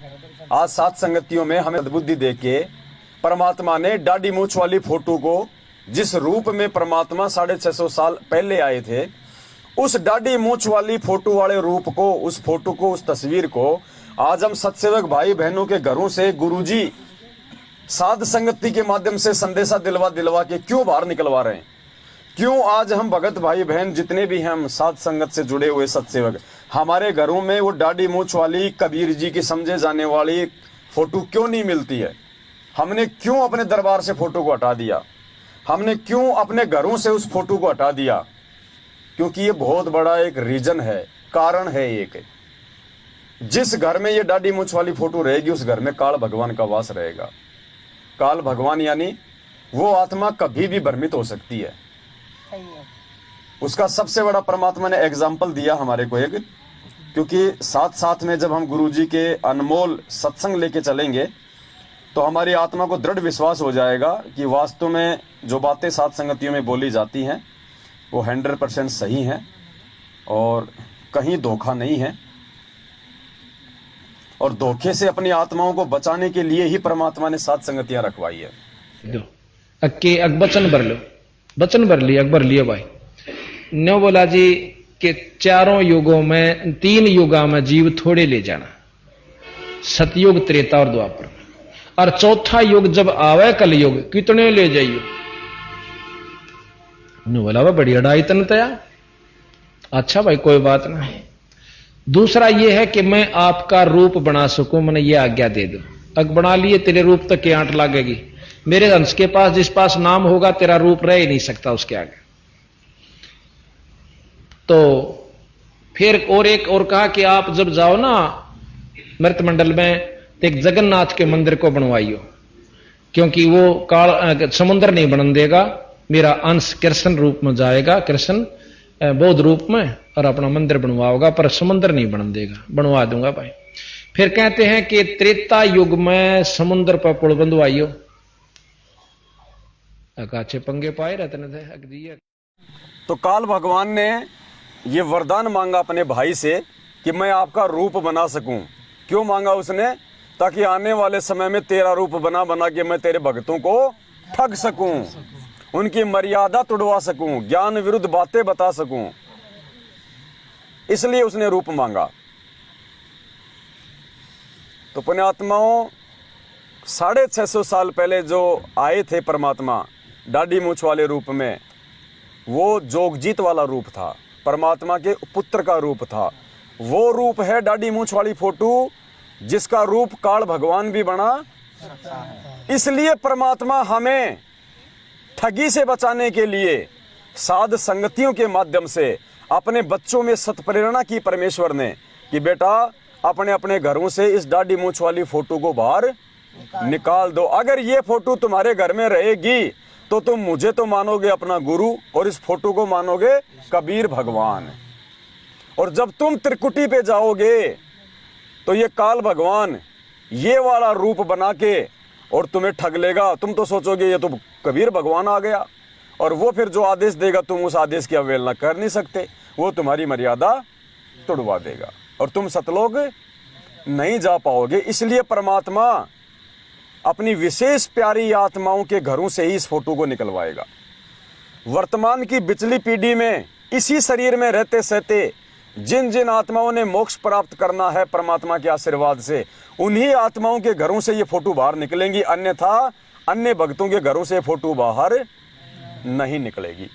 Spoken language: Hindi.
आज सात संगतियों में हमें सद्बुद्धि देख के परमात्मा ने डाडी मूछ वाली फोटो को, जिस रूप में परमात्मा 650 साल पहले आए थे, उस डाडी मूछ वाली फोटो वाले रूप को, उस फोटो को, उस तस्वीर को आज हम सत्सेवक भाई बहनों के घरों से गुरुजी साध संगति के माध्यम से संदेशा दिलवा के क्यों बाहर निकलवा रहे हैं? क्यों आज हम भगत भाई बहन जितने भी हैं, हम साध संगत से जुड़े हुए सत्सेवक, हमारे घरों में वो डाडी मूछ वाली कबीर जी की समझे जाने वाली फोटो क्यों नहीं मिलती है? हमने क्यों अपने दरबार से फोटो को हटा दिया? हमने क्यों अपने घरों से उस फोटो को हटा दिया? क्योंकि ये बहुत बड़ा एक रीजन है, कारण है एक। जिस घर में ये डाडी मूछ वाली फोटो रहेगी, उस घर में काल भगवान का वास रहेगा। काल भगवान यानी वो आत्मा कभी भी भ्रमित हो सकती है। उसका सबसे बड़ा परमात्मा ने एग्जाम्पल दिया हमारे को एक, क्योंकि साथ साथ में जब हम गुरुजी के अनमोल सत्संग लेके चलेंगे तो हमारी आत्मा को दृढ़ विश्वास हो जाएगा कि वास्तव में जो बातें सात संगतियों में बोली जाती हैं वो 100% सही हैं और कहीं धोखा नहीं है। और धोखे से अपनी आत्माओं को बचाने के लिए ही परमात्मा ने सात संगतियां रखवाई है। दो अक्के वचन भर लो, वचन भर लिया, अकबर लिया भाई नो बोला जी कि चारों युगों में, 3 युगा में जीव थोड़े ले जाना, सतयुग, त्रेता और द्वापर, और चौथा युग जब आवे कलयुग कितने ले जाइयो? नो बोला वह बड़ी अड़ाई तन तया। अच्छा भाई कोई बात नहीं। दूसरा यह है कि मैं आपका रूप बना सकूं, मैंने ये आज्ञा दे दो। अग बना लिए, तेरे रूप तक की आंट लगेगी। मेरे अंश के पास जिस पास नाम होगा तेरा रूप रह ही नहीं सकता उसके आगे। तो फिर और एक और कहा कि आप जब जाओ ना मृत मंडल में तो एक जगन्नाथ के मंदिर को बनवाइयो, क्योंकि वो काल समुद्र नहीं बन देगा, मेरा अंश कृष्ण रूप में जाएगा, कृष्ण बौद्ध रूप में, और अपना मंदिर बनवाओगा, पर समुद्र नहीं बन देगा। बनवा दूंगा भाई। फिर कहते हैं कि त्रेता युग में समुद्र पर पुल बंधवाइयो। अकाचे पंगे पाए रहते थे। तो काल भगवान ने ये वरदान मांगा अपने भाई से कि मैं आपका रूप बना सकूं। क्यों मांगा उसने? ताकि आने वाले समय में तेरा रूप बना बना के मैं तेरे भक्तों को ठग सकूं, उनकी मर्यादा तोड़वा सकूं, ज्ञान विरुद्ध बातें बता सकूं। इसलिए उसने रूप मांगा। तो पुण्यात्माओं, 650 साल पहले जो आए थे परमात्मा डाडी मूछ वाले रूप में, वो जोगजीत वाला रूप था, परमात्मा के पुत्र का रूप था। वो रूप है डाडी मूछ वाली फोटो, जिसका रूप काल भगवान भी बना। इसलिए परमात्मा हमें ठगी से बचाने के लिए साध संगतियों के माध्यम से अपने बच्चों में सत्प्रेरणा की परमेश्वर ने कि बेटा अपने अपने घरों से इस डाडी मूछ वाली फोटो को बाहर निकाल दो। अगर ये फोटो तुम्हारे घर में रहेगी तो तुम मुझे तो मानोगे अपना गुरु, और इस फोटो को मानोगे कबीर भगवान। और जब तुम त्रिकुटी पे जाओगे तो ये काल भगवान ये वाला रूप बना के और तुम्हें ठग लेगा। तुम तो सोचोगे ये तो कबीर भगवान आ गया, और वो फिर जो आदेश देगा तुम उस आदेश की अवहेलना कर नहीं सकते, वो तुम्हारी मर्यादा तोड़वा देगा और तुम सतलोक नहीं जा पाओगे। इसलिए परमात्मा अपनी विशेष प्यारी आत्माओं के घरों से ही इस फोटो को निकलवाएगा। वर्तमान की बिचली पीढ़ी में इसी शरीर में रहते सहते जिन जिन आत्माओं ने मोक्ष प्राप्त करना है परमात्मा के आशीर्वाद से, उन्हीं आत्माओं के घरों से ये फोटो बाहर निकलेंगी, अन्यथा अन्य भक्तों के घरों से फोटो बाहर नहीं निकलेगी।